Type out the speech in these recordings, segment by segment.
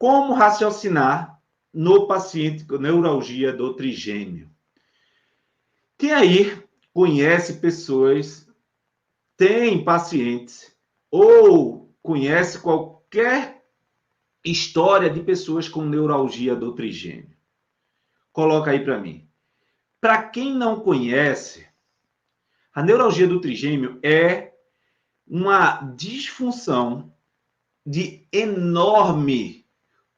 Como raciocinar no paciente com neuralgia do trigêmeo? Quem aí conhece pessoas, tem pacientes, ou conhece qualquer história de pessoas com neuralgia do trigêmeo? Coloca aí para mim. Para quem não conhece, a neuralgia do trigêmeo é uma disfunção de enorme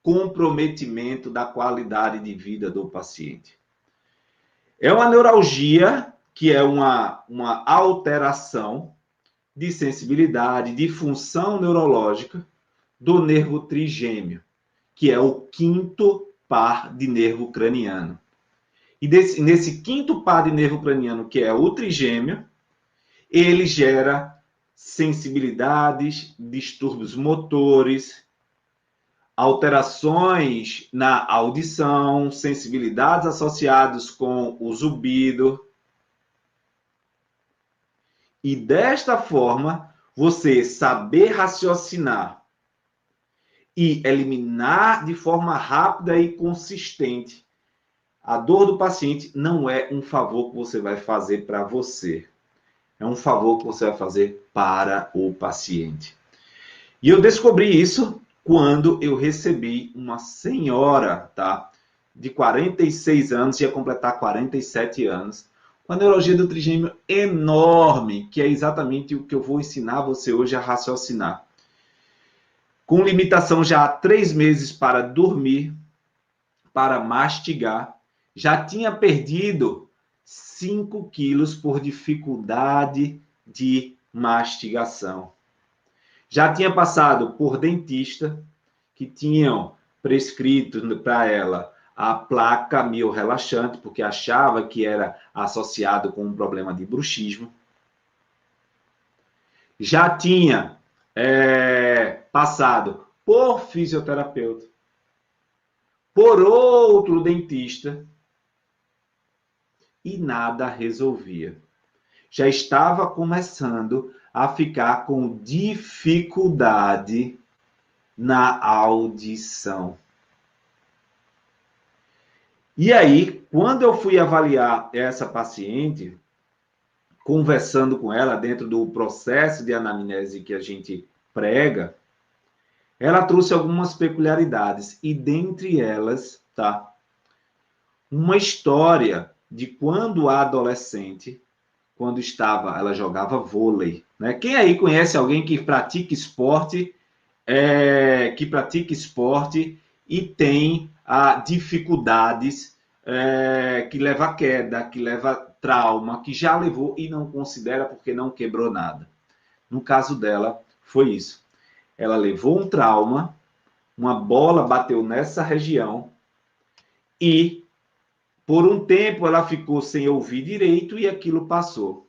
comprometimento da qualidade de vida do paciente. É uma neuralgia que é uma alteração de sensibilidade, de função neurológica do nervo trigêmeo, que é o quinto par de nervo craniano. E nesse quinto par de nervo craniano, que é o trigêmeo, ele gera sensibilidades, distúrbios motores, alterações na audição, sensibilidades associadas com o zumbido. E desta forma, você saber raciocinar e eliminar de forma rápida e consistente a dor do paciente não é um favor que você vai fazer para você. É um favor que você vai fazer para o paciente. E eu descobri isso quando eu recebi uma senhora, tá, de 46 anos, ia completar 47 anos, com a neuralgia do trigêmeo enorme, que é exatamente o que eu vou ensinar você hoje a raciocinar. Com limitação já há 3 meses para dormir, para mastigar, já tinha perdido 5 quilos por dificuldade de mastigação. Já tinha passado por dentista, que tinham prescrito para ela a placa miorrelaxante, porque achava que era associado com um problema de bruxismo. Já tinha passado por fisioterapeuta, por outro dentista, e nada resolvia. Já estava começando a ficar com dificuldade na audição. E aí, quando eu fui avaliar essa paciente, conversando com ela dentro do processo de anamnese que a gente prega, ela trouxe algumas peculiaridades, e dentre elas, tá, uma história de quando a adolescente, quando ela jogava vôlei, né? Quem aí conhece alguém que pratica esporte, e tem dificuldades, que leva a queda, que leva trauma, que já levou e não considera porque não quebrou nada. No caso dela, foi isso. Ela levou um trauma, uma bola bateu nessa região e por um tempo ela ficou sem ouvir direito e aquilo passou.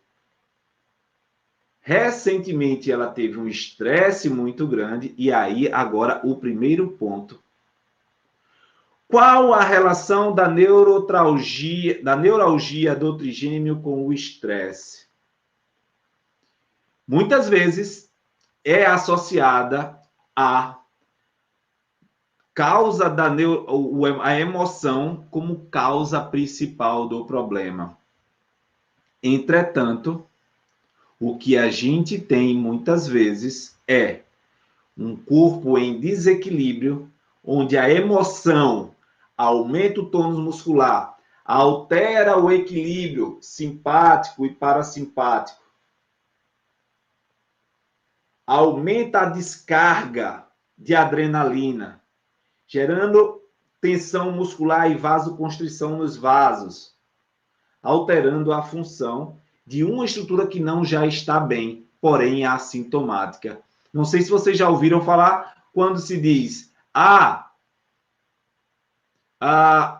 Recentemente ela teve um estresse muito grande e aí agora o primeiro ponto. Qual a relação da neuralgia do trigêmeo com o estresse? Muitas vezes é associada à causa a emoção como causa principal do problema. Entretanto, o que a gente tem muitas vezes é um corpo em desequilíbrio, onde a emoção aumenta o tônus muscular, altera o equilíbrio simpático e parasimpático, aumenta a descarga de adrenalina, gerando tensão muscular e vasoconstrição nos vasos, alterando a função de uma estrutura que não já está bem, porém é assintomática. Não sei se vocês já ouviram falar quando se diz,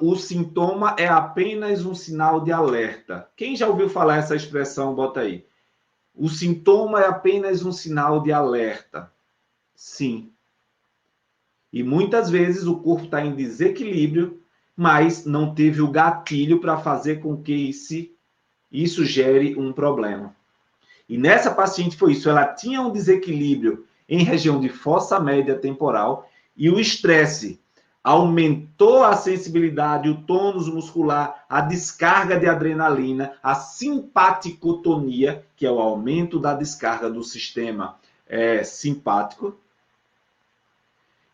o sintoma é apenas um sinal de alerta. Quem já ouviu falar essa expressão, bota aí. O sintoma é apenas um sinal de alerta. Sim. E muitas vezes o corpo está em desequilíbrio, mas não teve o gatilho para fazer com que isso gere um problema. E nessa paciente foi isso. Ela tinha um desequilíbrio em região de fossa média temporal e o estresse aumentou a sensibilidade, o tônus muscular, a descarga de adrenalina, a simpaticotonia, que é o aumento da descarga do sistema simpático.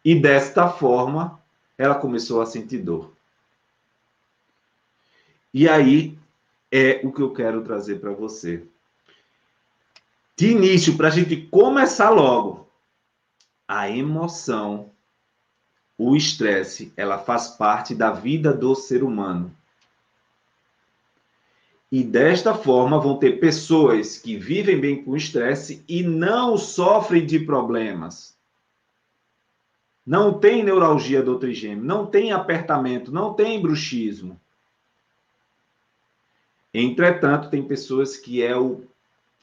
E desta forma, ela começou a sentir dor. E aí é o que eu quero trazer para você. De início, para a gente começar logo, a emoção, o estresse, ela faz parte da vida do ser humano. E desta forma vão ter pessoas que vivem bem com estresse e não sofrem de problemas. Não tem neuralgia do trigêmeo, não tem apertamento, não tem bruxismo. Entretanto, tem pessoas que é o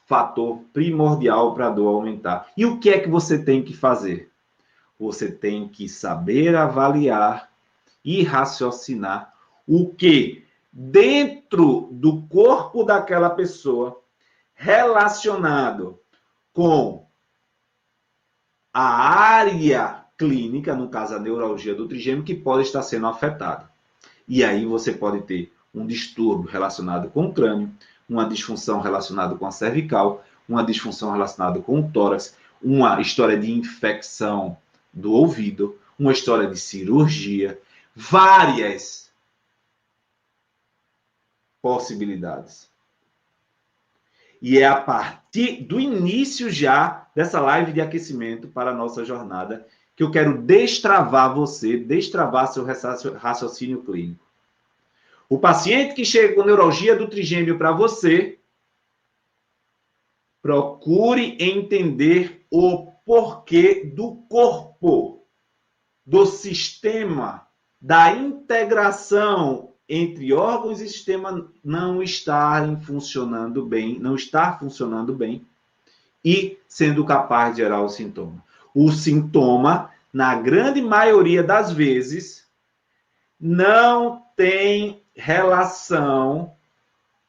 fator primordial para a dor aumentar. E o que é que você tem que fazer? Você tem que saber avaliar e raciocinar o que dentro do corpo daquela pessoa, relacionado com a área clínica, no caso a neuralgia do trigêmeo, que pode estar sendo afetada. E aí você pode ter um distúrbio relacionado com o crânio, uma disfunção relacionada com a cervical, uma disfunção relacionada com o tórax, uma história de infecção do ouvido, uma história de cirurgia, várias possibilidades. E é a partir do início já dessa live de aquecimento para a nossa jornada que eu quero destravar você, destravar seu raciocínio clínico. O paciente que chega com neuralgia do trigêmeo para você, procure entender o porquê do corpo, do sistema, da integração entre órgãos e sistema não estarem funcionando bem, não estar funcionando bem e sendo capaz de gerar o sintoma. O sintoma, na grande maioria das vezes, não tem relação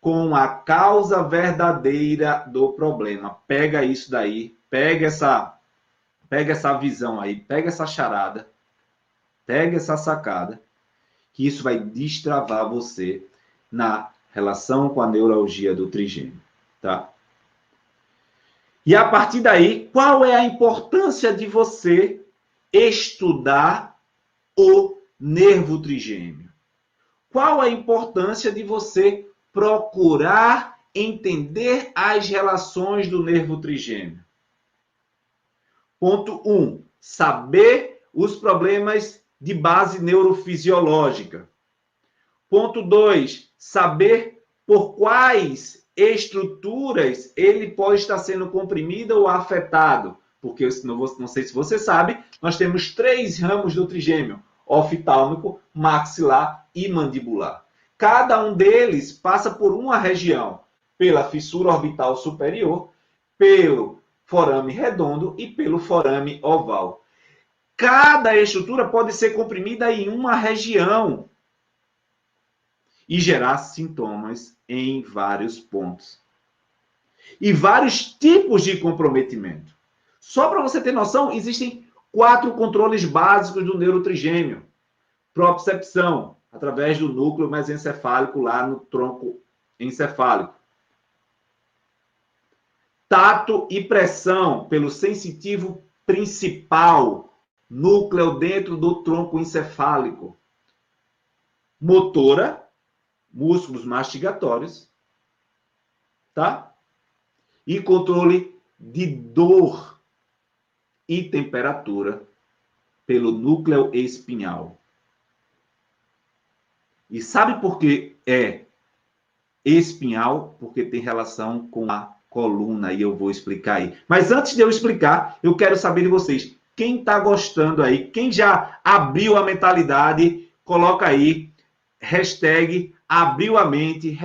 com a causa verdadeira do problema. Pega isso daí, pega essa visão aí, pega essa charada, pega essa sacada, que isso vai destravar você na relação com a neuralgia do trigêmeo, tá? E a partir daí, qual é a importância de você estudar o nervo trigêmeo? Qual a importância de você procurar entender as relações do nervo trigêmeo? Ponto 1. Saber os problemas de base neurofisiológica. Ponto 2. Saber por quais estruturas ele pode estar sendo comprimido ou afetado. Porque, não sei se você sabe, nós temos 3 ramos do trigêmeo: oftálmico, maxilar e mandibular. Cada um deles passa por uma região, pela fissura orbital superior, pelo forame redondo e pelo forame oval. Cada estrutura pode ser comprimida em uma região e gerar sintomas em vários pontos. E vários tipos de comprometimento. Só para você ter noção, existem 4 controles básicos do neurotrigêmio. Propriocepção, através do núcleo mesencefálico lá no tronco encefálico. Tato e pressão pelo sensitivo principal, núcleo dentro do tronco encefálico. Motora, músculos mastigatórios, tá? E controle de dor e temperatura pelo núcleo espinhal. E sabe por que é espinhal? Porque tem relação com a coluna, e eu vou explicar aí. Mas antes de eu explicar, eu quero saber de vocês. Quem está gostando aí, quem já abriu a mentalidade, coloca aí, hashtag abriu a mente,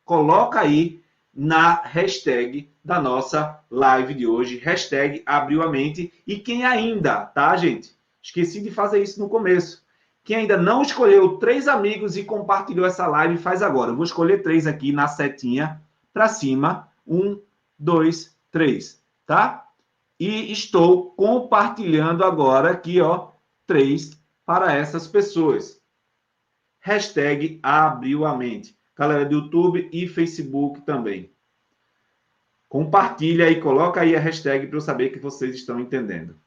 coloca aí na hashtag da nossa live de hoje, hashtag abriu a mente. E quem ainda, tá, gente? Esqueci de fazer isso no começo. Quem ainda não escolheu 3 amigos e compartilhou essa live, faz agora. Eu vou escolher 3 aqui na setinha para cima. 1, 2, 3, tá? E estou compartilhando agora aqui, ó, 3 para essas pessoas. Hashtag abriu a mente. Galera do YouTube e Facebook também. Compartilha e coloca aí a hashtag para eu saber que vocês estão entendendo.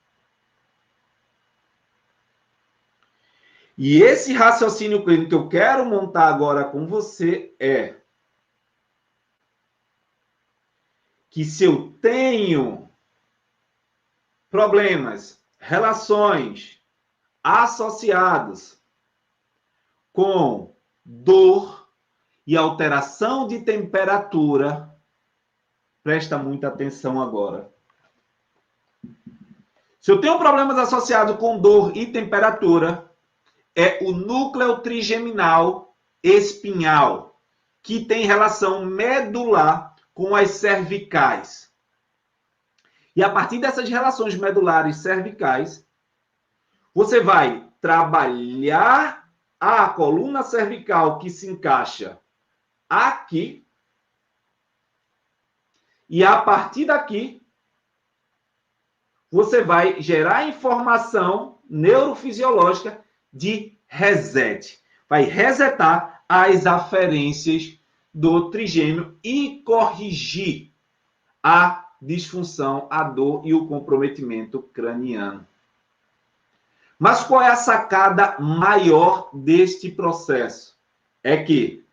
E esse raciocínio clínico que eu quero montar agora com você é que se eu tenho problemas, relações associados com dor e alteração de temperatura, presta muita atenção agora. Se eu tenho problemas associados com dor e temperatura, é o núcleo trigeminal espinhal, que tem relação medular com as cervicais. E a partir dessas relações medulares cervicais, você vai trabalhar a coluna cervical que se encaixa aqui. E a partir daqui, você vai gerar informação neurofisiológica de reset. Vai resetar as aferências do trigêmeo e corrigir a disfunção, a dor e o comprometimento craniano. Mas qual é a sacada maior deste processo? É que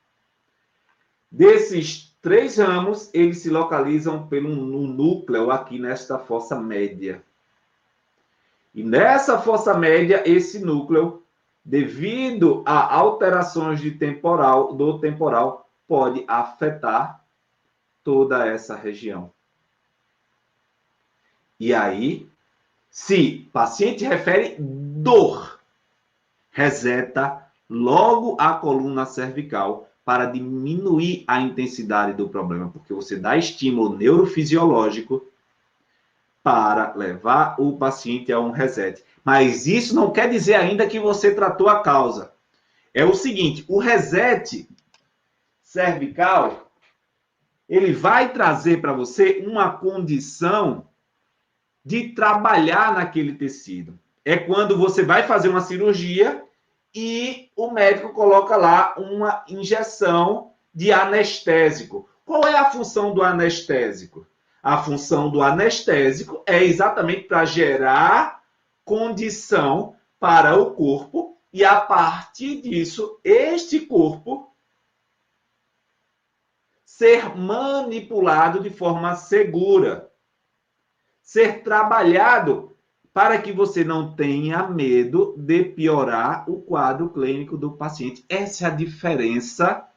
desses 3 ramos, eles se localizam no núcleo aqui nesta fossa média. E nessa fossa média, esse núcleo, devido a alterações do temporal, pode afetar toda essa região. E aí, se o paciente refere dor, reseta logo a coluna cervical para diminuir a intensidade do problema, porque você dá estímulo neurofisiológico para levar o paciente a um reset. Mas isso não quer dizer ainda que você tratou a causa. É o seguinte, o reset cervical, ele vai trazer para você uma condição de trabalhar naquele tecido. É quando você vai fazer uma cirurgia e o médico coloca lá uma injeção de anestésico. Qual é a função do anestésico? A função do anestésico é exatamente para gerar condição para o corpo e, a partir disso, este corpo ser manipulado de forma segura, ser trabalhado para que você não tenha medo de piorar o quadro clínico do paciente. Essa é a diferença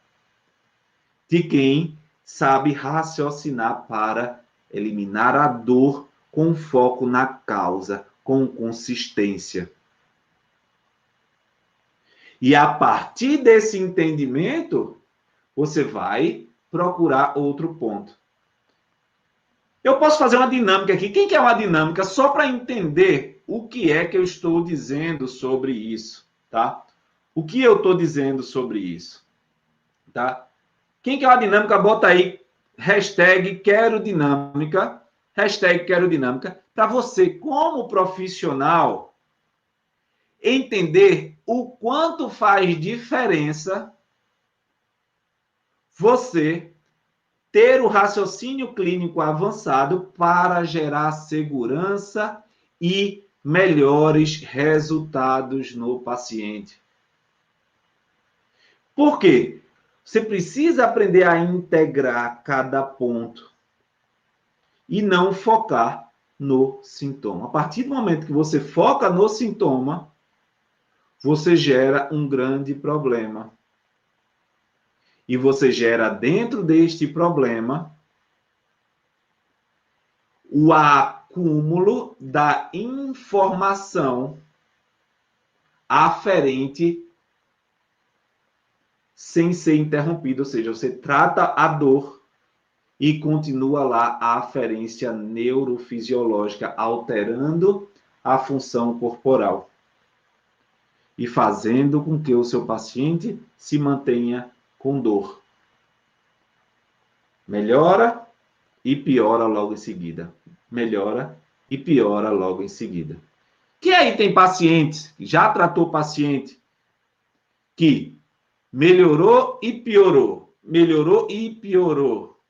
de quem sabe raciocinar para eliminar a dor com foco na causa, com consistência. E a partir desse entendimento, você vai procurar outro ponto. Eu posso fazer uma dinâmica aqui. Quem quer uma dinâmica só para entender o que é que eu estou dizendo sobre isso, tá? O que eu estou dizendo sobre isso, tá? Quem quer uma dinâmica, bota aí hashtag quero dinâmica, para você, como profissional, entender o quanto faz diferença você ter o raciocínio clínico avançado para gerar segurança e melhores resultados no paciente. Por quê? Você precisa aprender a integrar cada ponto e não focar no sintoma. A partir do momento que você foca no sintoma, você gera um grande problema. E você gera dentro deste problema o acúmulo da informação aferente sem ser interrompido, ou seja, você trata a dor e continua lá a aferência neurofisiológica, alterando a função corporal e fazendo com que o seu paciente se mantenha com dor. Melhora e piora logo em seguida. Melhora e piora logo em seguida. Que aí tem pacientes, já tratou paciente, que melhorou e piorou, melhorou e piorou.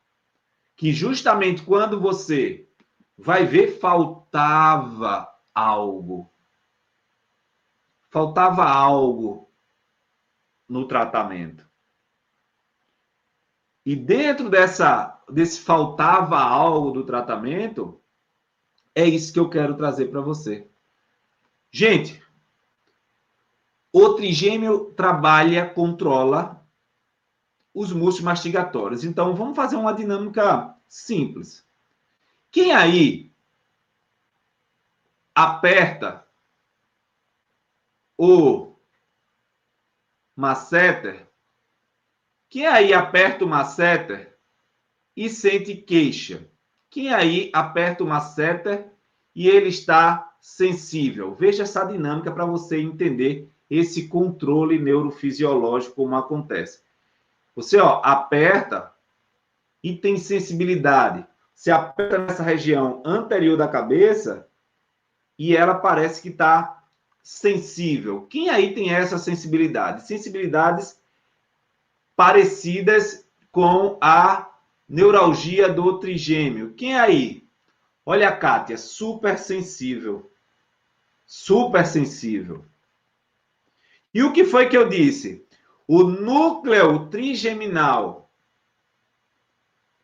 Que justamente quando você vai ver, faltava algo. Faltava algo no tratamento. E dentro desse faltava algo do tratamento, é isso que eu quero trazer para você. Gente, o trigêmeo trabalha, controla os músculos mastigatórios. Então, vamos fazer uma dinâmica simples. Quem aí aperta o masseter, quem aí aperta o masseter e sente queixa? Quem aí aperta o masseter e ele está sensível? Veja essa dinâmica para você entender esse controle neurofisiológico, como acontece. Você aperta e tem sensibilidade. Você aperta nessa região anterior da cabeça e ela parece que está sensível. Quem aí tem essa sensibilidade? Sensibilidades parecidas com a neuralgia do trigêmeo. Quem aí? Olha a Kátia, super sensível. Super sensível. E o que foi que eu disse? O núcleo trigeminal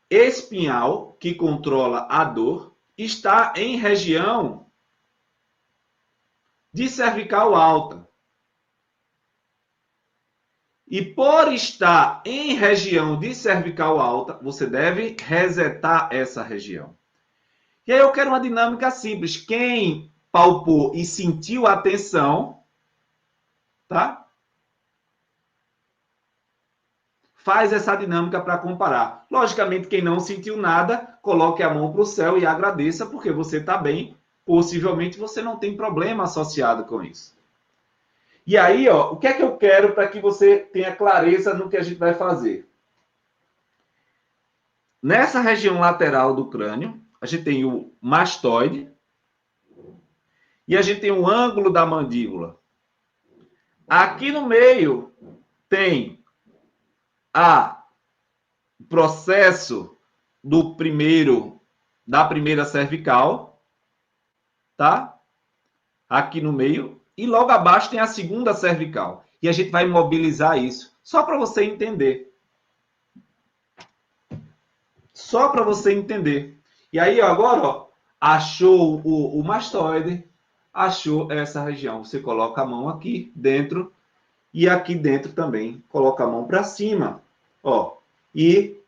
espinhal, que controla a dor, está em região de cervical alta. E por estar em região de cervical alta, você deve resetar essa região. E aí eu quero uma dinâmica simples. Quem palpou e sentiu a tensão, tá? Faz essa dinâmica para comparar. Logicamente, quem não sentiu nada, coloque a mão para o céu e agradeça, porque você está bem. Possivelmente você não tem problema associado com isso. E aí, o que é que eu quero para que você tenha clareza no que a gente vai fazer? Nessa região lateral do crânio, a gente tem o mastoide e a gente tem o ângulo da mandíbula. Aqui no meio tem o processo da primeira cervical, tá? Aqui no meio. E logo abaixo tem a segunda cervical. E a gente vai mobilizar isso. Só para você entender. Só para você entender. E aí, agora, achou o mastoide, achou essa região. Você coloca a mão aqui dentro e aqui dentro também coloca a mão para cima. E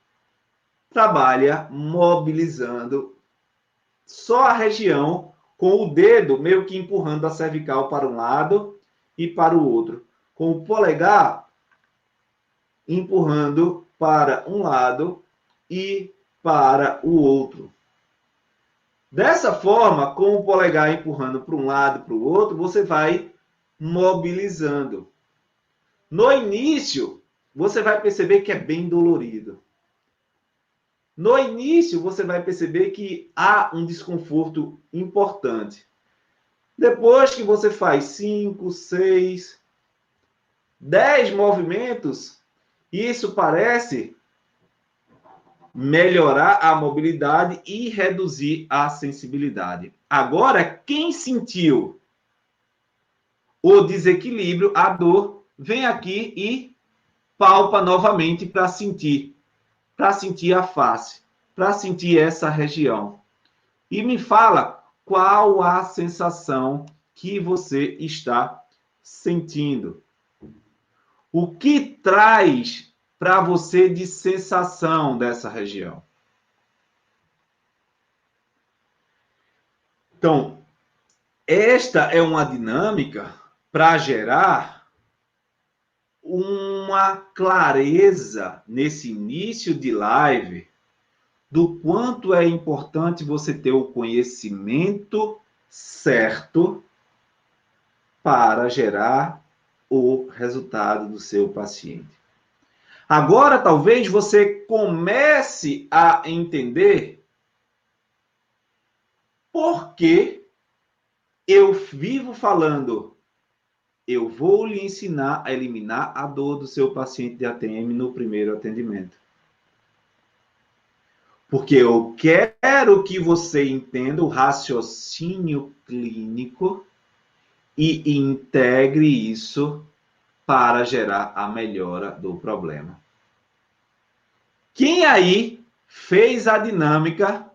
trabalha mobilizando só a região com o dedo meio que empurrando a cervical para um lado e para o outro. Com o polegar empurrando para um lado e para o outro. Dessa forma, com o polegar empurrando para um lado e para o outro, você vai mobilizando. No início, você vai perceber que é bem dolorido. No início, você vai perceber que há um desconforto importante. Depois que você faz 5, 6, 10 movimentos, isso parece melhorar a mobilidade e reduzir a sensibilidade. Agora, quem sentiu o desequilíbrio, a dor, vem aqui e palpa novamente para sentir a face, para sentir essa região. E me fala qual a sensação que você está sentindo. O que traz para você de sensação dessa região? Então, esta é uma dinâmica para gerar uma clareza nesse início de live do quanto é importante você ter o conhecimento certo para gerar o resultado do seu paciente. Agora, talvez você comece a entender por que eu vivo falando, eu vou lhe ensinar a eliminar a dor do seu paciente de ATM no primeiro atendimento. Porque eu quero que você entenda o raciocínio clínico e integre isso para gerar a melhora do problema. Quem aí fez a dinâmica?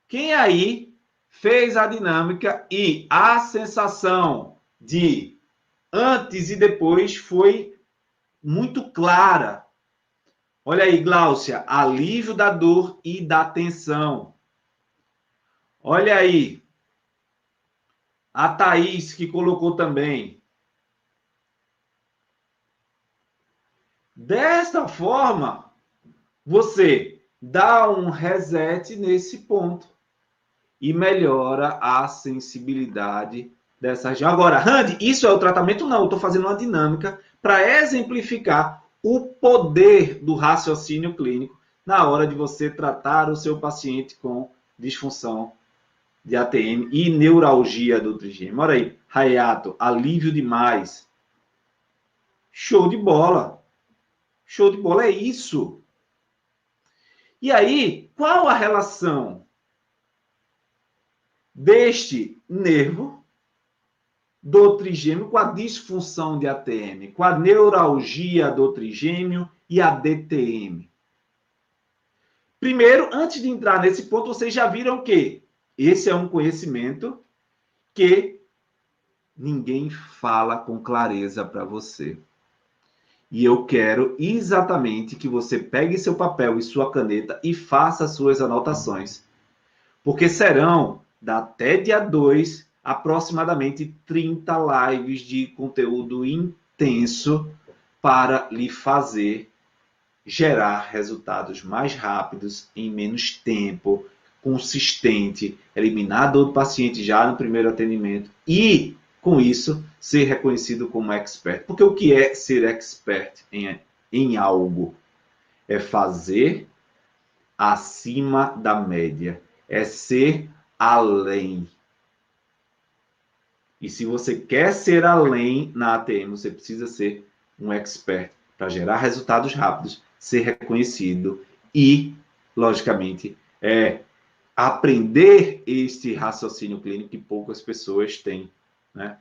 Quem aí fez a dinâmica e a sensação de antes e depois foi muito clara? Olha aí, Gláucia, alívio da dor e da tensão. Olha aí, a Thaís que colocou também. Desta forma, você dá um reset nesse ponto e melhora a sensibilidade dessa região. Agora, Randy, isso é o tratamento? Não, eu estou fazendo uma dinâmica para exemplificar o poder do raciocínio clínico na hora de você tratar o seu paciente com disfunção de ATM e neuralgia do trigêmeo. Olha aí, Hayato, alívio demais. Show de bola. Show de bola, é isso. E aí, qual a relação deste nervo do trigêmeo com a disfunção de ATM, com a neuralgia do trigêmeo e a DTM? Primeiro, antes de entrar nesse ponto, vocês já viram que esse é um conhecimento que ninguém fala com clareza para você. E eu quero exatamente que você pegue seu papel e sua caneta e faça suas anotações. Porque serão, até dia 2, aproximadamente 30 lives de conteúdo intenso para lhe fazer gerar resultados mais rápidos, em menos tempo, consistente, eliminar a dor do paciente já no primeiro atendimento e, com isso, ser reconhecido como expert. Porque o que é ser expert em algo? É fazer acima da média. É ser além. E se você quer ser além na ATM, você precisa ser um expert para gerar resultados rápidos, ser reconhecido e, logicamente, aprender este raciocínio clínico que poucas pessoas têm, né?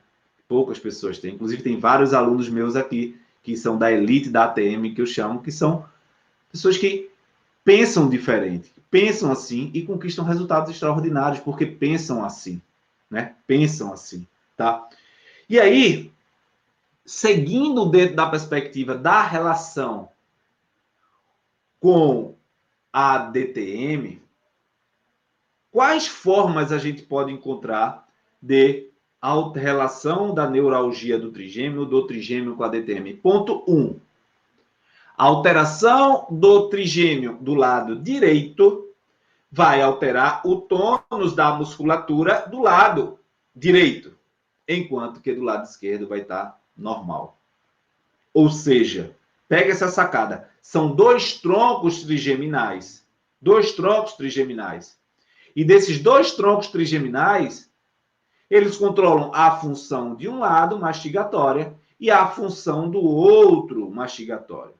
Poucas pessoas têm. Inclusive, tem vários alunos meus aqui que são da elite da ATM, que eu chamo, que são pessoas que pensam diferente, pensam assim e conquistam resultados extraordinários porque pensam assim, né? Pensam assim, tá? E aí, seguindo dentro da perspectiva da relação com a DTM, quais formas a gente pode encontrar de relação da neuralgia do trigêmeo com a DTM? Ponto 1. Alteração do trigêmeo do lado direito vai alterar o tônus da musculatura do lado direito, enquanto que do lado esquerdo vai estar normal. Ou seja, pega essa sacada. São dois troncos trigeminais. Dois troncos trigeminais. E desses dois troncos trigeminais, eles controlam a função de um lado, mastigatória, e a função do outro, mastigatória.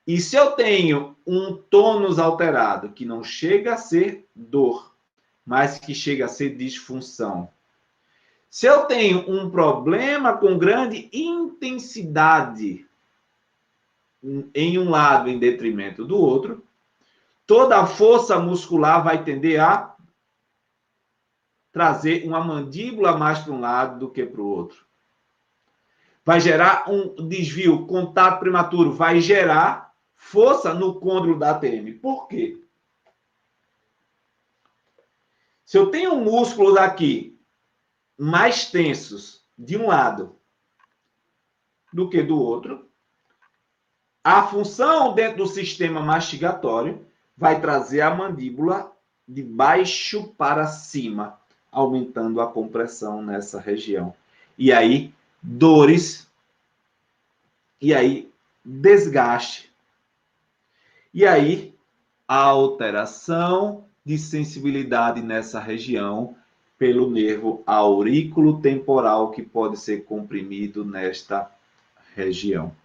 E se eu tenho um tônus alterado, que não chega a ser dor, mas que chega a ser disfunção. Se eu tenho um problema com grande intensidade em um lado em detrimento do outro, toda a força muscular vai tender a trazer uma mandíbula mais para um lado do que para o outro. Vai gerar um desvio, contato prematuro, vai gerar força no côndilo da ATM. Por quê? Se eu tenho músculos aqui mais tensos de um lado do que do outro, a função dentro do sistema mastigatório vai trazer a mandíbula de baixo para cima, aumentando a compressão nessa região. E aí, dores, e aí, desgaste, e aí, alteração de sensibilidade nessa região pelo nervo aurículo temporal, que pode ser comprimido nesta região.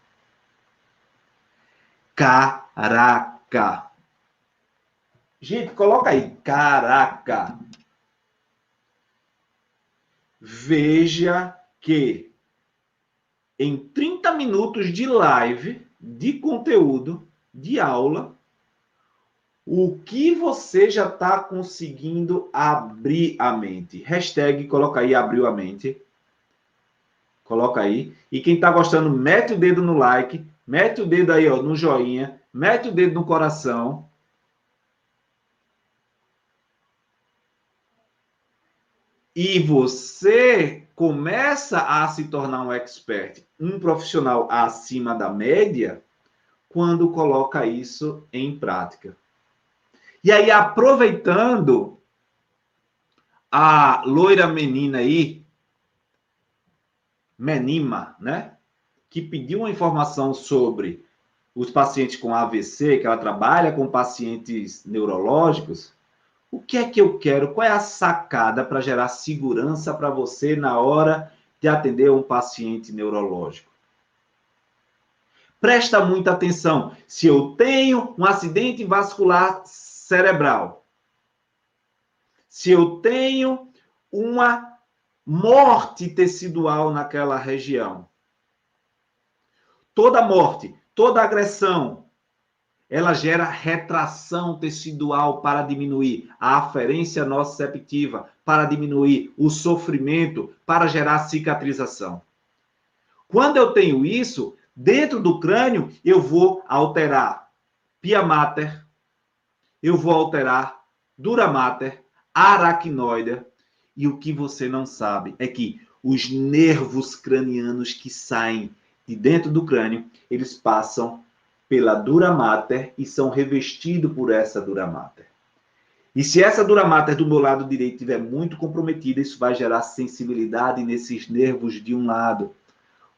Caraca. Gente, coloca aí, caraca. Veja que em 30 minutos de live, de conteúdo, de aula, o que você já está conseguindo abrir a mente. Hashtag, coloca aí, abriu a mente. Coloca aí. E quem está gostando, mete o dedo no like, mete o dedo aí ó, no joinha, mete o dedo no coração. E você começa a se tornar um expert, um profissional acima da média, quando coloca isso em prática. E aí, aproveitando a loira menina aí, Menima, né? Que pediu uma informação sobre os pacientes com AVC, que ela trabalha com pacientes neurológicos. O que é que eu quero? Qual é a sacada para gerar segurança para você na hora de atender um paciente neurológico? Presta muita atenção. Se eu tenho um acidente vascular cerebral, se eu tenho uma morte tecidual naquela região, toda morte, toda agressão, ela gera retração tecidual para diminuir a aferência nociceptiva, para diminuir o sofrimento, para gerar cicatrização. Quando eu tenho isso, dentro do crânio, eu vou alterar pia mater, eu vou alterar dura mater, aracnoide, e o que você não sabe é que os nervos cranianos que saem de dentro do crânio, eles passam pela dura mater e são revestidos por essa dura mater. E se essa dura mater do meu lado direito estiver muito comprometida, isso vai gerar sensibilidade nesses nervos de um lado,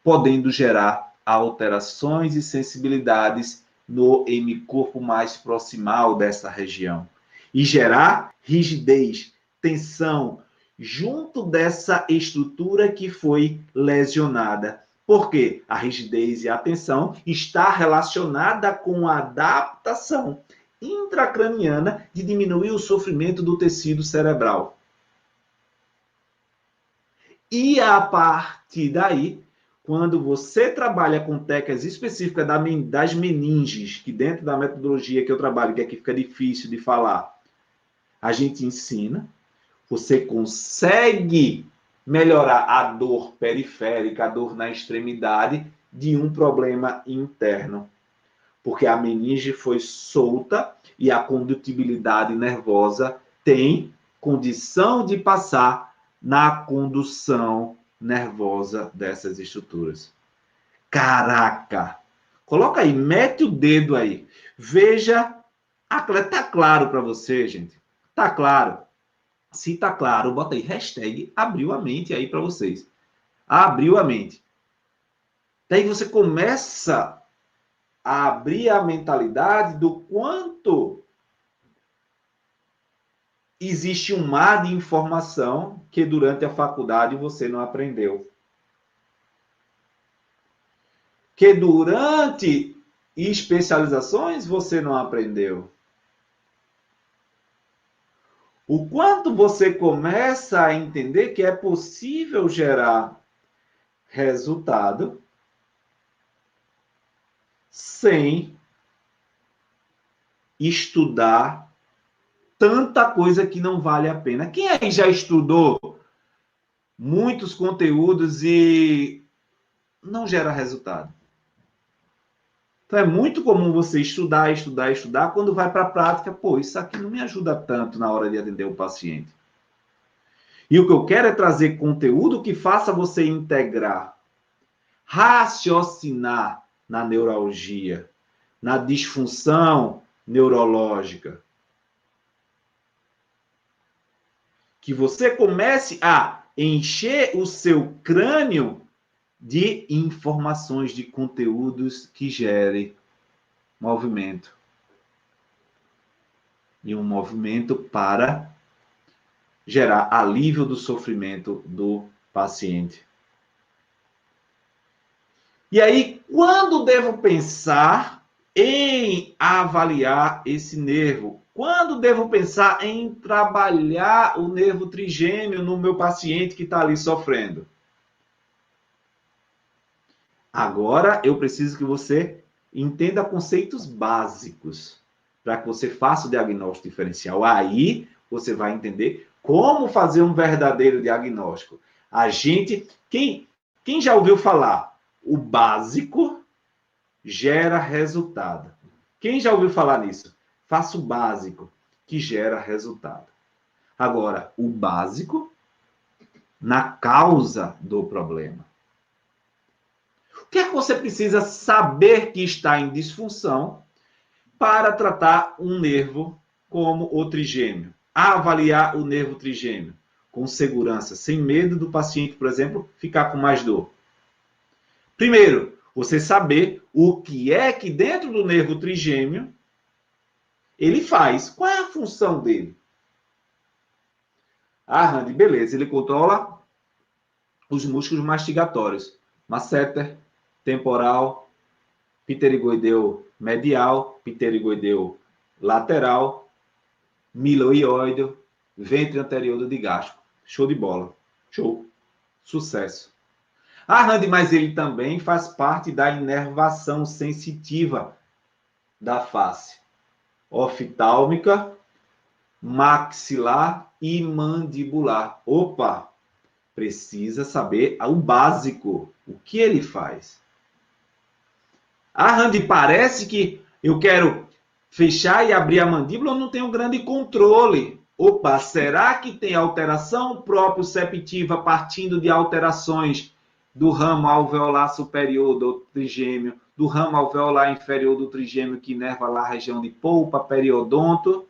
podendo gerar alterações e sensibilidades no hemicorpo mais proximal dessa região. E gerar rigidez, tensão, junto dessa estrutura que foi lesionada. Porque a rigidez e a tensão está relacionada com a adaptação intracraniana de diminuir o sofrimento do tecido cerebral. E a partir daí, quando você trabalha com técnicas específicas das meninges, que dentro da metodologia que eu trabalho, que aqui fica difícil de falar, a gente ensina, você consegue melhorar a dor periférica, a dor na extremidade de um problema interno. Porque a meninge foi solta e a condutibilidade nervosa tem condição de passar na condução nervosa dessas estruturas. Caraca! Coloca aí, mete o dedo aí. Veja, tá claro para você, gente? Tá claro? Se tá claro, bota aí, hashtag abriu a mente aí para vocês. Abriu a mente. Daí você começa a abrir a mentalidade do quanto existe um mar de informação que durante a faculdade você não aprendeu. Que durante especializações você não aprendeu. O quanto você começa a entender que é possível gerar resultado sem estudar tanta coisa que não vale a pena. Quem aí já estudou muitos conteúdos e não gera resultado? Então é muito comum você estudar, estudar, estudar, quando vai para a prática, pô, isso aqui não me ajuda tanto na hora de atender o paciente. E o que eu quero é trazer conteúdo que faça você integrar, raciocinar na neuralgia, na disfunção neurológica. Que você comece a encher o seu crânio de informações, de conteúdos que gerem movimento. E um movimento para gerar alívio do sofrimento do paciente. E aí, quando devo pensar em avaliar esse nervo? Quando devo pensar em trabalhar o nervo trigêmeo no meu paciente que está ali sofrendo? Agora eu preciso que você entenda conceitos básicos para que você faça o diagnóstico diferencial. Aí você vai entender como fazer um verdadeiro diagnóstico. Quem já ouviu falar? O básico gera resultado. Quem já ouviu falar nisso? Faça o básico que gera resultado. Agora, o básico na causa do problema. O que é que você precisa saber que está em disfunção para tratar um nervo como o trigêmeo? Avaliar o nervo trigêmeo com segurança, sem medo do paciente, por exemplo, ficar com mais dor. Primeiro, você saber o que é que dentro do nervo trigêmeo ele faz. Qual é a função dele? Ah, Randy, beleza, ele controla os músculos mastigatórios. Masseter, temporal, pterigoideu medial, pterigoideu lateral, miloioide, ventre anterior do digástrico. Show de bola. Show. Sucesso. Ah, Randy, mas ele também faz parte da inervação sensitiva da face. Oftálmica, maxilar e mandibular. Opa! Precisa saber o básico. O que ele faz? Ah, Randy, parece que eu quero fechar e abrir a mandíbula, eu não tenho grande controle. Opa, será que tem alteração proprioceptiva partindo de alterações do ramo alveolar superior do trigêmeo, do ramo alveolar inferior do trigêmeo que inerva lá a região de polpa, periodonto,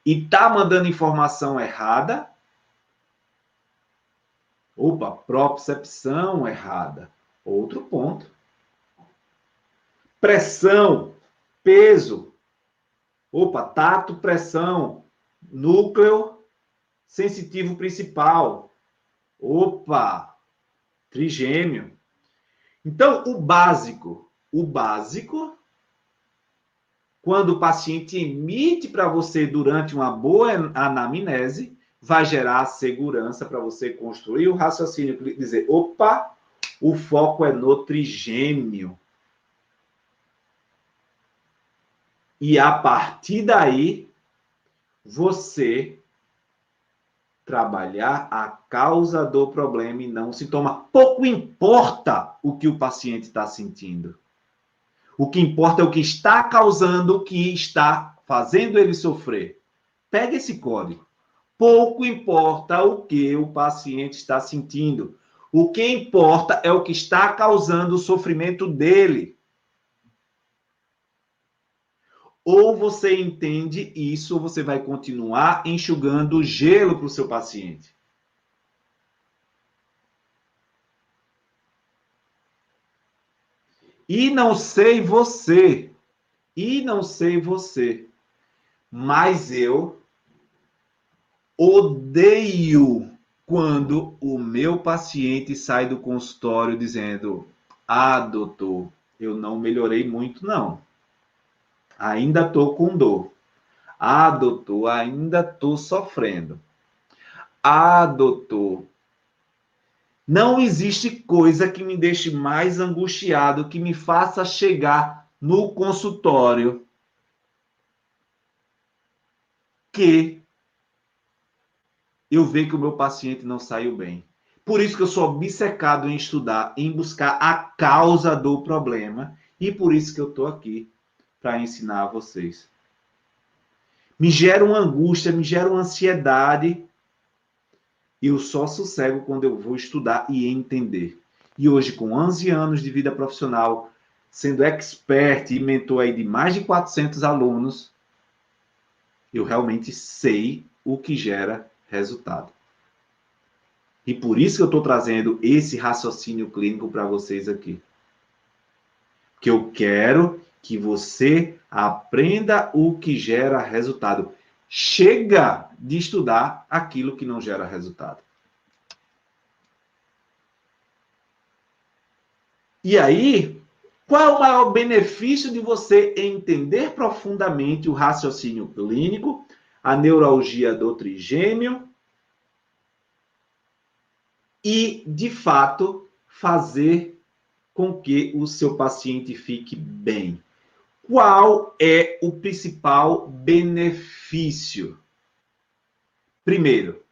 e está mandando informação errada? Opa, propriocepção errada. Outro ponto. Pressão, peso. Opa, tato, pressão. Núcleo sensitivo principal. Opa, trigêmeo. Então, o básico, quando o paciente emite para você durante uma boa anamnese, vai gerar segurança para você construir o raciocínio, dizer, opa, o foco é no trigêmeo. E a partir daí, você trabalhar a causa do problema e não o sintoma. Pouco importa o que o paciente está sentindo. O que importa é o que está causando, o que está fazendo ele sofrer. Pega esse código. Pouco importa o que o paciente está sentindo. O que importa é o que está causando o sofrimento dele. Ou você entende isso, ou você vai continuar enxugando gelo para o seu paciente. E não sei você, mas eu odeio quando o meu paciente sai do consultório dizendo: ah, doutor, eu não melhorei muito, não. Ainda estou com dor. Ah, doutor, ainda estou sofrendo. Ah, doutor, não existe coisa que me deixe mais angustiado, que me faça chegar no consultório, que eu ver que o meu paciente não saiu bem. Por isso que eu sou obcecado em estudar, em buscar a causa do problema, e por isso que eu estou aqui para ensinar a vocês. Me gera uma angústia, me gera uma ansiedade, e eu só sossego quando eu vou estudar e entender. E hoje, com 11 anos de vida profissional, sendo expert e mentor aí de mais de 400 alunos, eu realmente sei o que gera resultado. E por isso que eu estou trazendo esse raciocínio clínico para vocês aqui. Porque eu quero que você aprenda o que gera resultado. Chega de estudar aquilo que não gera resultado. E aí, qual é o maior benefício de você entender profundamente o raciocínio clínico, a neuralgia do trigêmeo e, de fato, fazer com que o seu paciente fique bem? Qual é o principal benefício? Primeiro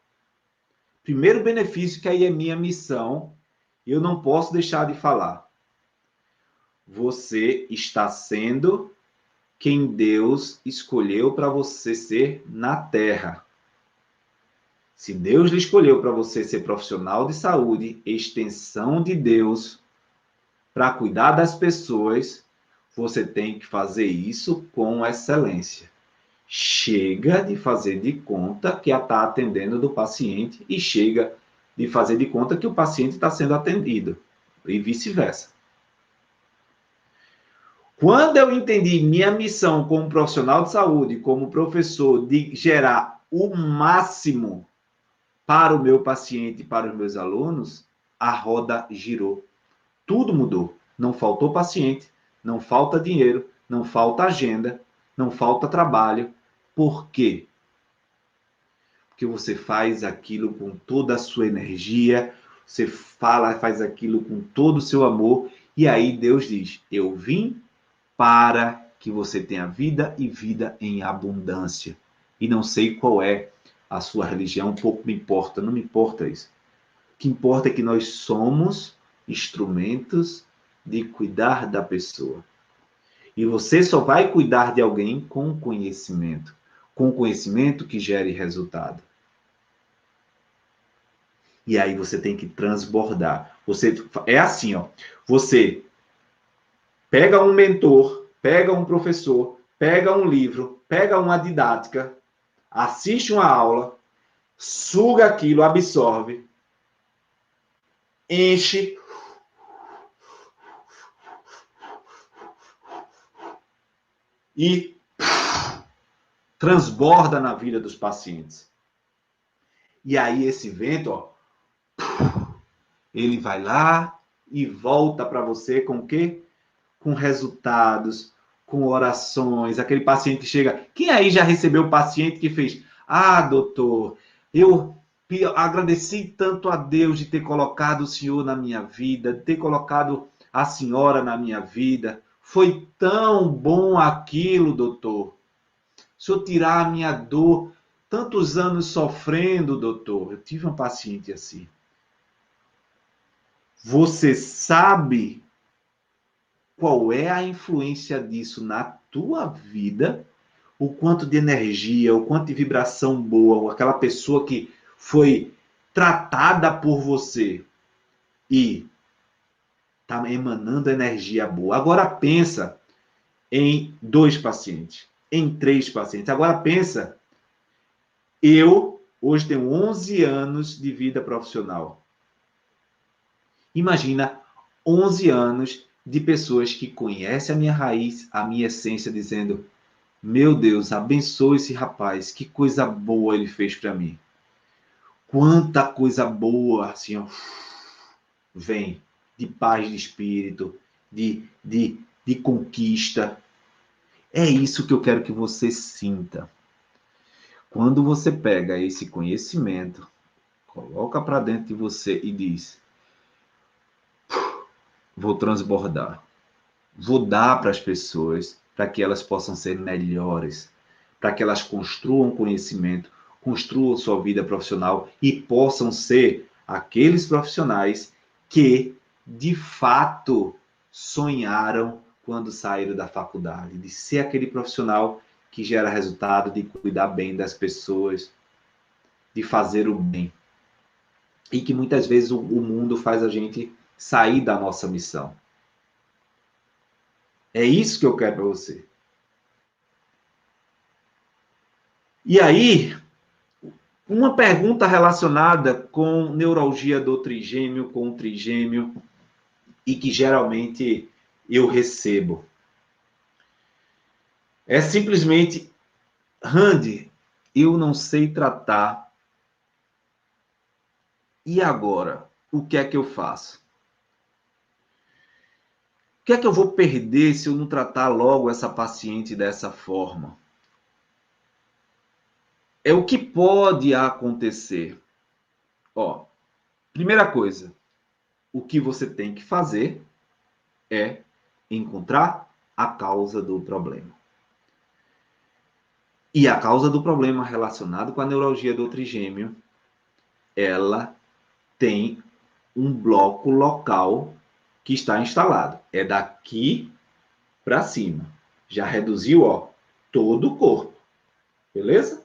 benefício, que aí é minha missão, eu não posso deixar de falar. Você está sendo quem Deus escolheu para você ser na Terra. Se Deus lhe escolheu para você ser profissional de saúde, extensão de Deus, para cuidar das pessoas, você tem que fazer isso com excelência. Chega de fazer de conta que está atendendo do paciente e chega de fazer de conta que o paciente está sendo atendido, e vice-versa. Quando eu entendi minha missão como profissional de saúde, como professor, de gerar o máximo para o meu paciente e para os meus alunos, a roda girou. Tudo mudou. Não faltou paciente, não falta dinheiro, não falta agenda, não falta trabalho. Por quê? Porque você faz aquilo com toda a sua energia, você faz aquilo com todo o seu amor, e aí Deus diz: eu vim para que você tenha vida e vida em abundância. E não sei qual é a sua religião, pouco me importa, não me importa isso. O que importa é que nós somos instrumentos de cuidar da pessoa. E você só vai cuidar de alguém com conhecimento que gere resultado. E aí você tem que transbordar. É assim, ó. Você pega um mentor, pega um professor, pega um livro, pega uma didática, assiste uma aula, suga aquilo, absorve, enche e transborda na vida dos pacientes. E aí esse vento, ó, ele vai lá e volta para você com o quê? Com resultados, com orações, aquele paciente que chega... Quem aí já recebeu o paciente que fez: ah, doutor, eu agradeci tanto a Deus de ter colocado o senhor na minha vida, de ter colocado a senhora na minha vida. Foi tão bom aquilo, doutor. Se eu tirar a minha dor, tantos anos sofrendo, doutor. Eu tive uma paciente assim. Você sabe qual é a influência disso na tua vida? O quanto de energia, o quanto de vibração boa, aquela pessoa que foi tratada por você e está emanando energia boa. Agora pensa em 2 pacientes, em 3 pacientes. Agora pensa, eu hoje tenho 11 anos de vida profissional. Imagina 11 anos de pessoas que conhecem a minha raiz, a minha essência, dizendo: meu Deus, abençoe esse rapaz, que coisa boa ele fez para mim. Quanta coisa boa, assim, ó, vem de paz de espírito, de conquista. É isso que eu quero que você sinta. Quando você pega esse conhecimento, coloca para dentro de você e diz: vou transbordar. Vou dar para as pessoas, para que elas possam ser melhores, para que elas construam conhecimento, construam sua vida profissional e possam ser aqueles profissionais que, de fato, sonharam quando saíram da faculdade, de ser aquele profissional que gera resultado, de cuidar bem das pessoas, de fazer o bem. E que muitas vezes o mundo faz a gente sair da nossa missão. É isso que eu quero para você. E aí, uma pergunta relacionada com neuralgia do trigêmeo, com o trigêmeo, e que geralmente eu recebo. É simplesmente: Randy, eu não sei tratar. E agora? O que é que eu faço? O que é que eu vou perder se eu não tratar logo essa paciente dessa forma? É o que pode acontecer. Ó, primeira coisa, o que você tem que fazer é encontrar a causa do problema. E a causa do problema relacionado com a neuralgia do trigêmeo, ela tem um bloco local que está instalado. É daqui para cima. Já reduziu, ó, todo o corpo. Beleza?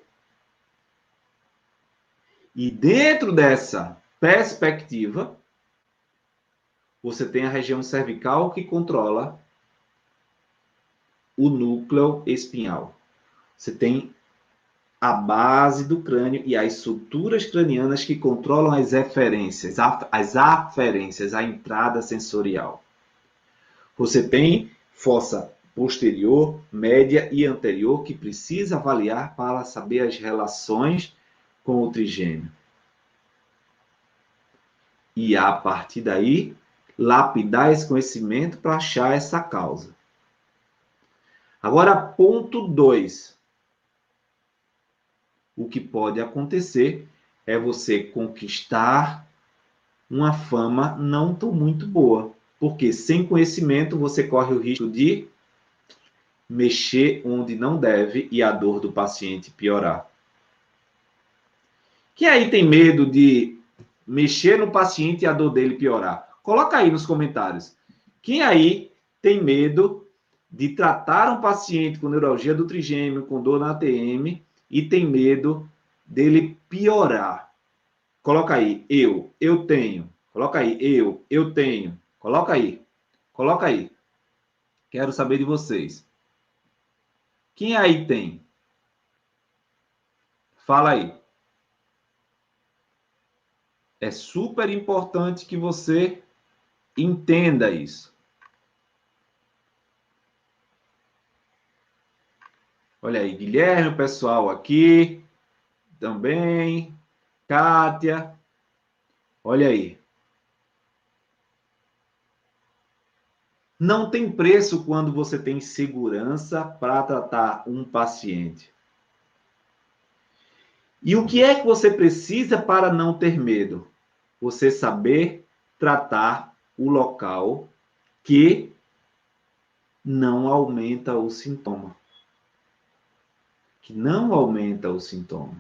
E dentro dessa perspectiva, você tem a região cervical que controla o núcleo espinhal. Você tem a base do crânio e as suturas cranianas que controlam as eferências, as aferências, a entrada sensorial. Você tem fossa posterior, média e anterior que precisa avaliar para saber as relações com o trigêmeo. E a partir daí, lapidar esse conhecimento para achar essa causa. Agora, ponto 2. O que pode acontecer é você conquistar uma fama não tão muito boa. Porque sem conhecimento você corre o risco de mexer onde não deve e a dor do paciente piorar. Quem aí tem medo de mexer no paciente e a dor dele piorar? Coloca aí nos comentários. Quem aí tem medo de tratar um paciente com neuralgia do trigêmeo, com dor na ATM, e tem medo dele piorar? Coloca aí, eu tenho. Coloca aí, eu tenho. Coloca aí, coloca aí. Quero saber de vocês. Quem aí tem? Fala aí. É super importante que você entenda isso. Olha aí, Guilherme, o pessoal aqui também. Kátia. Olha aí. Não tem preço quando você tem segurança para tratar um paciente. E o que é que você precisa para não ter medo? Você saber tratar o local que não aumenta o sintoma. Que não aumenta o sintoma.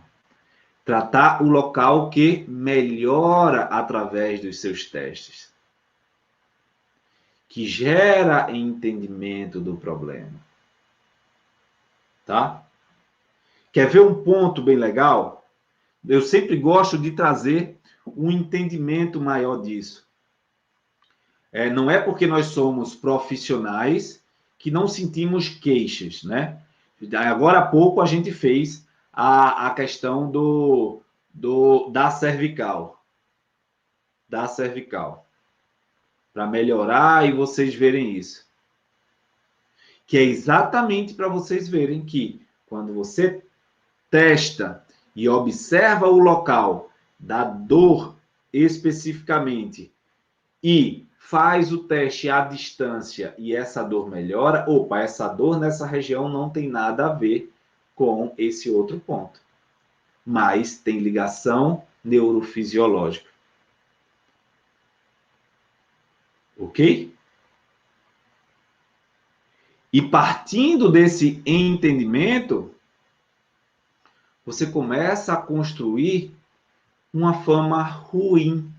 Tratar o local que melhora através dos seus testes. Que gera entendimento do problema. Tá? Quer ver um ponto bem legal? Eu sempre gosto de trazer um entendimento maior disso. Não é porque nós somos profissionais que não sentimos queixas, né? Agora há pouco a gente fez a questão da cervical. Da cervical. Para melhorar e vocês verem isso. Que é exatamente para vocês verem que quando você testa e observa o local da dor especificamente e faz o teste à distância e essa dor melhora, opa, essa dor nessa região não tem nada a ver com esse outro ponto. Mas tem ligação neurofisiológica. Ok? E partindo desse entendimento, você começa a construir uma fama ruim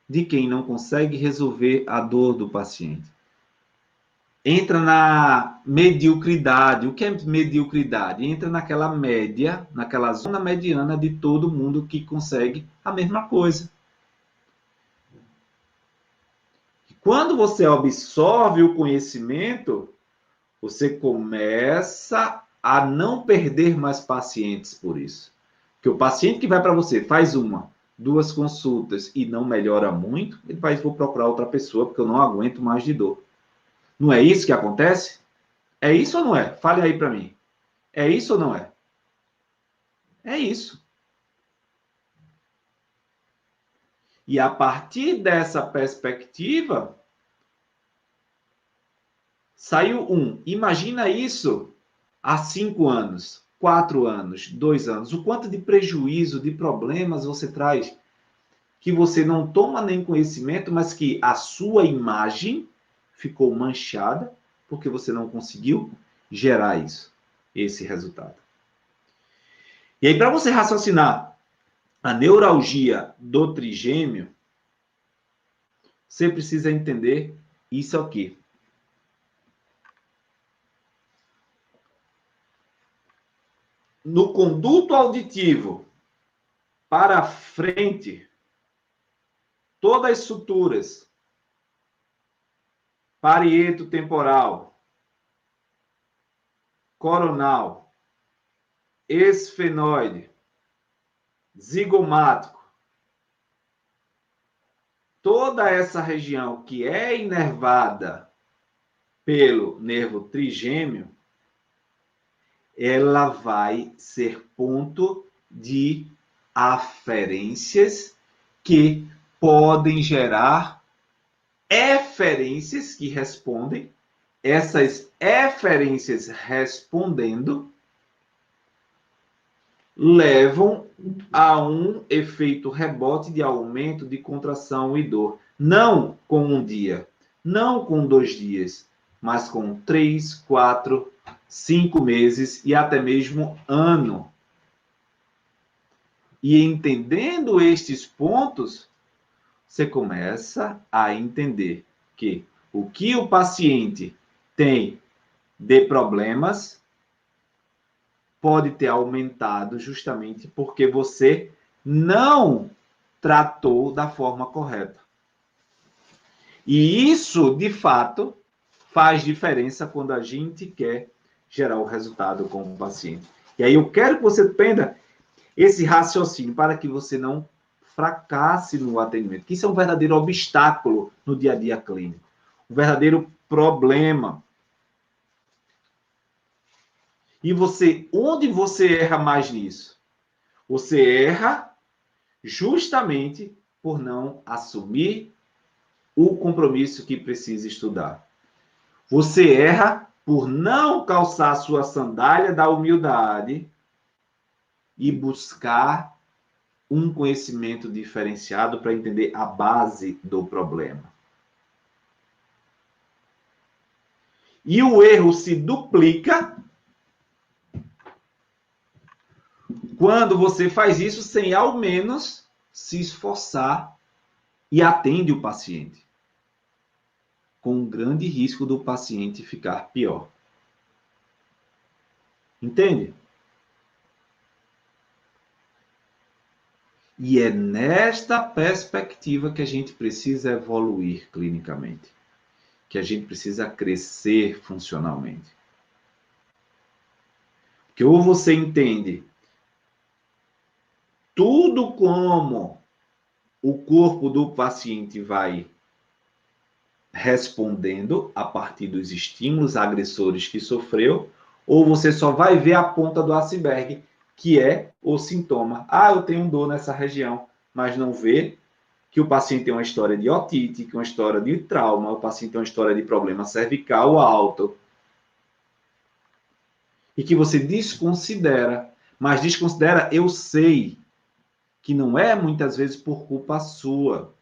de quem não consegue resolver a dor do paciente. Entra na mediocridade. O que é mediocridade? Entra naquela média, naquela zona mediana de todo mundo que consegue a mesma coisa. Quando você absorve o conhecimento, você começa a não perder mais pacientes por isso. Porque o paciente que vai para você, faz uma, 2 consultas e não melhora muito, ele vai, vou procurar outra pessoa porque eu não aguento mais de dor. Não é isso que acontece? É isso ou não é? Fale aí para mim. É isso ou não é? É isso. E a partir dessa perspectiva, saiu um. Imagina isso há 5 anos, 4 anos, 2 anos. O quanto de prejuízo, de problemas você traz que você não toma nem conhecimento, mas que a sua imagem ficou manchada porque você não conseguiu gerar isso, esse resultado. E aí, para você raciocinar a neuralgia do trigêmeo, você precisa entender isso aqui. No conduto auditivo, para frente, todas as suturas, parieto temporal, coronal, esfenoide, zigomático, toda essa região que é inervada pelo nervo trigêmeo, ela vai ser ponto de aferências que podem gerar eferências que respondem. Essas eferências respondendo levam a um efeito rebote de aumento de contração e dor. Não com um dia, não com 2 dias, mas com 3, 4, 5 meses e até mesmo ano. E entendendo estes pontos, você começa a entender que o que o paciente tem de problemas pode ter aumentado justamente porque você não tratou da forma correta. E isso, de fato, faz diferença quando a gente quer gerar o resultado com o paciente. E aí eu quero que você tenha esse raciocínio para que você não fracasse no atendimento, que isso é um verdadeiro obstáculo no dia a dia clínico, um verdadeiro problema. E você, onde você erra mais nisso? Você erra justamente por não assumir o compromisso que precisa estudar. Você erra por não calçar sua sandália da humildade e buscar um conhecimento diferenciado para entender a base do problema. E o erro se duplica quando você faz isso sem ao menos se esforçar e atende o paciente, com um grande risco do paciente ficar pior. Entende? E é nesta perspectiva que a gente precisa evoluir clinicamente, que a gente precisa crescer funcionalmente. Porque ou você entende tudo como o corpo do paciente vai respondendo a partir dos estímulos agressores que sofreu, ou você só vai ver a ponta do iceberg, que é o sintoma. Ah, eu tenho dor nessa região, mas não vê que o paciente tem uma história de otite, que uma história de trauma, o paciente tem uma história de problema cervical alto, e que você desconsidera, mas desconsidera, eu sei, que não é muitas vezes por culpa sua,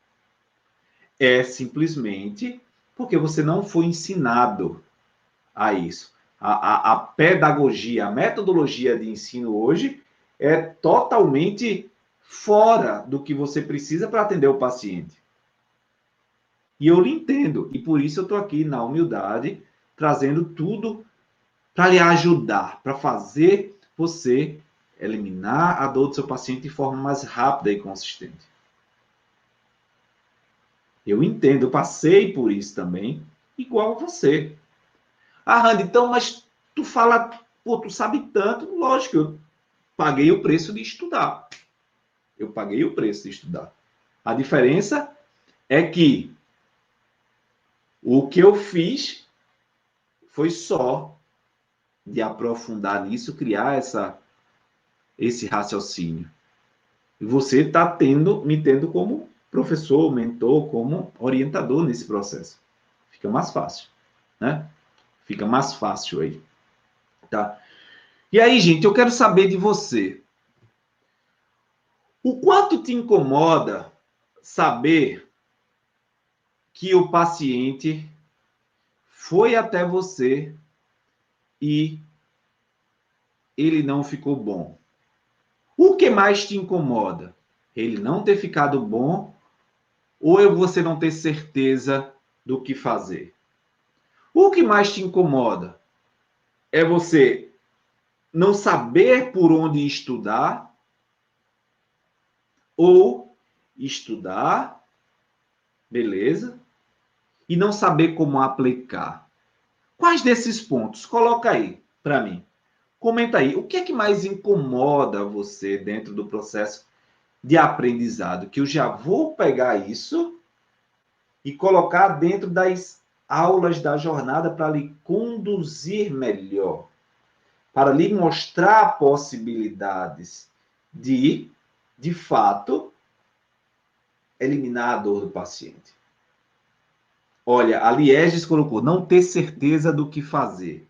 é simplesmente porque você não foi ensinado a isso. A pedagogia, a metodologia de ensino hoje é totalmente fora do que você precisa para atender o paciente. E eu lhe entendo, e por isso eu estou aqui na humildade, trazendo tudo para lhe ajudar, para fazer você eliminar a dor do seu paciente de forma mais rápida e consistente. Eu entendo, eu passei por isso também, igual a você. Ah, Randy, então, mas tu fala, pô, tu sabe tanto, lógico, eu paguei o preço de estudar. Eu paguei o preço de estudar. A diferença é que o que eu fiz foi só de aprofundar nisso, criar esse raciocínio. E você está me tendo como professor, mentor, como orientador nesse processo. Fica mais fácil, né? Fica mais fácil aí, tá? E aí, gente, eu quero saber de você. O quanto te incomoda saber que o paciente foi até você e ele não ficou bom? O que mais te incomoda? Ele não ter ficado bom ou você não ter certeza do que fazer? O que mais te incomoda? É você não saber por onde estudar ou estudar, beleza, e não saber como aplicar? Quais desses pontos? Coloca aí para mim. Comenta aí. O que é que mais incomoda você dentro do processo de aprendizado? Que eu já vou pegar isso e colocar dentro das aulas da jornada para lhe conduzir melhor, para lhe mostrar possibilidades de fato, eliminar a dor do paciente. Olha, a Liesges colocou, não ter certeza do que fazer.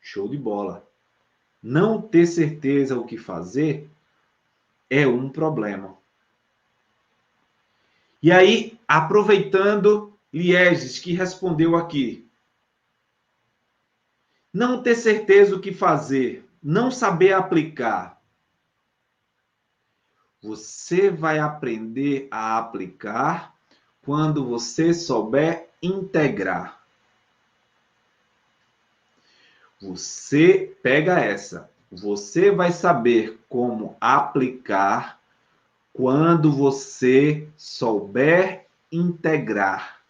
Show de bola. Não ter certeza o que fazer é um problema. E aí, aproveitando Liesges, que respondeu aqui, não ter certeza o que fazer, não saber aplicar. Você vai aprender a aplicar quando você souber integrar. Você pega essa. Você vai saber como aplicar quando você souber integrar.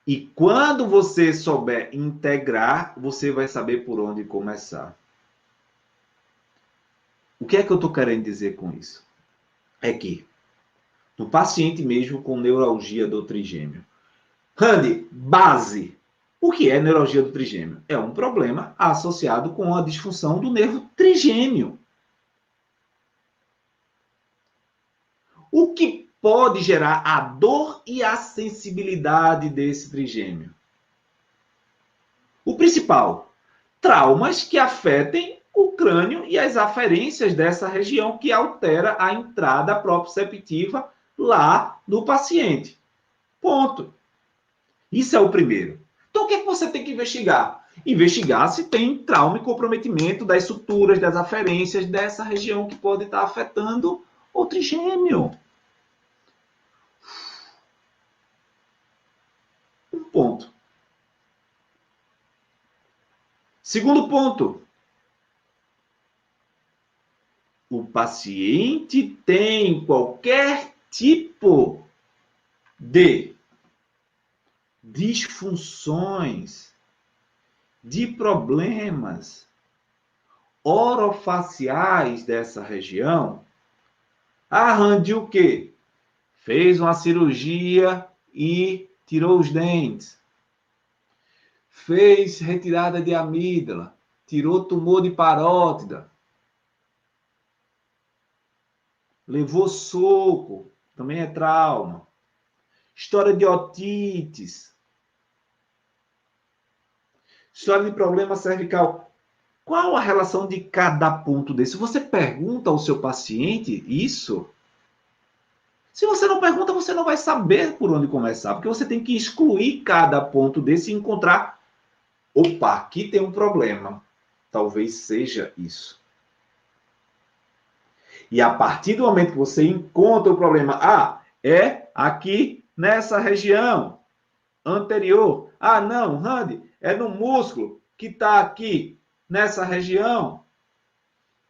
E quando você souber integrar, você vai saber por onde começar. O que é que eu estou querendo dizer com isso? É que no paciente mesmo com neuralgia do trigêmeo, Randy, base. O que é neuralgia do trigêmeo? É um problema associado com a disfunção do nervo trigêmeo. O que pode gerar a dor e a sensibilidade desse trigêmeo? O principal, traumas que afetem o crânio e as aferências dessa região que altera a entrada proprioceptiva lá no paciente. Ponto. Isso é o primeiro. Então, o que é que você tem que investigar? Investigar se tem trauma e comprometimento das suturas, das aferências dessa região que pode estar afetando o trigêmeo. Um ponto. Segundo ponto. O paciente tem qualquer tipo de disfunções, de problemas orofaciais dessa região, Randy o quê? Fez uma cirurgia e tirou os dentes. Fez retirada de amígdala, tirou tumor de parótida. Levou soco, também é trauma. História de otites. História de problema cervical. Qual a relação de cada ponto desse? Você pergunta ao seu paciente isso? Se você não pergunta, você não vai saber por onde começar, porque você tem que excluir cada ponto desse e encontrar, opa, aqui tem um problema. Talvez seja isso. E a partir do momento que você encontra o problema, é aqui nessa região anterior. Não, Randy, é no músculo que está aqui nessa região.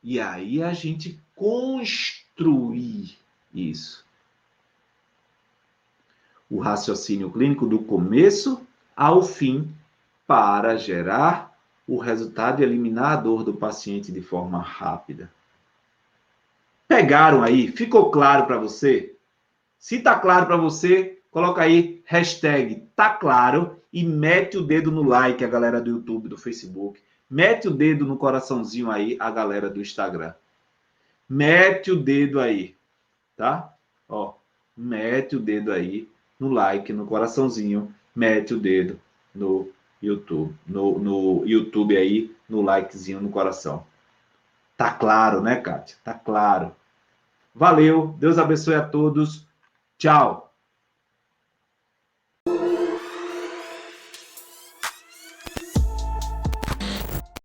E aí a gente construir isso. O raciocínio clínico do começo ao fim para gerar o resultado e eliminar a dor do paciente de forma rápida. Pegaram aí? Ficou claro para você? Se está claro para você, coloca aí hashtag tá claro e mete o dedo no like, a galera do YouTube, do Facebook. Mete o dedo no coraçãozinho aí, a galera do Instagram. Mete o dedo aí, tá? Ó, mete o dedo aí no like, no coraçãozinho. Mete o dedo no YouTube. No YouTube aí, no likezinho no coração. Tá claro, né, Kátia? Tá claro. Valeu. Deus abençoe a todos. Tchau.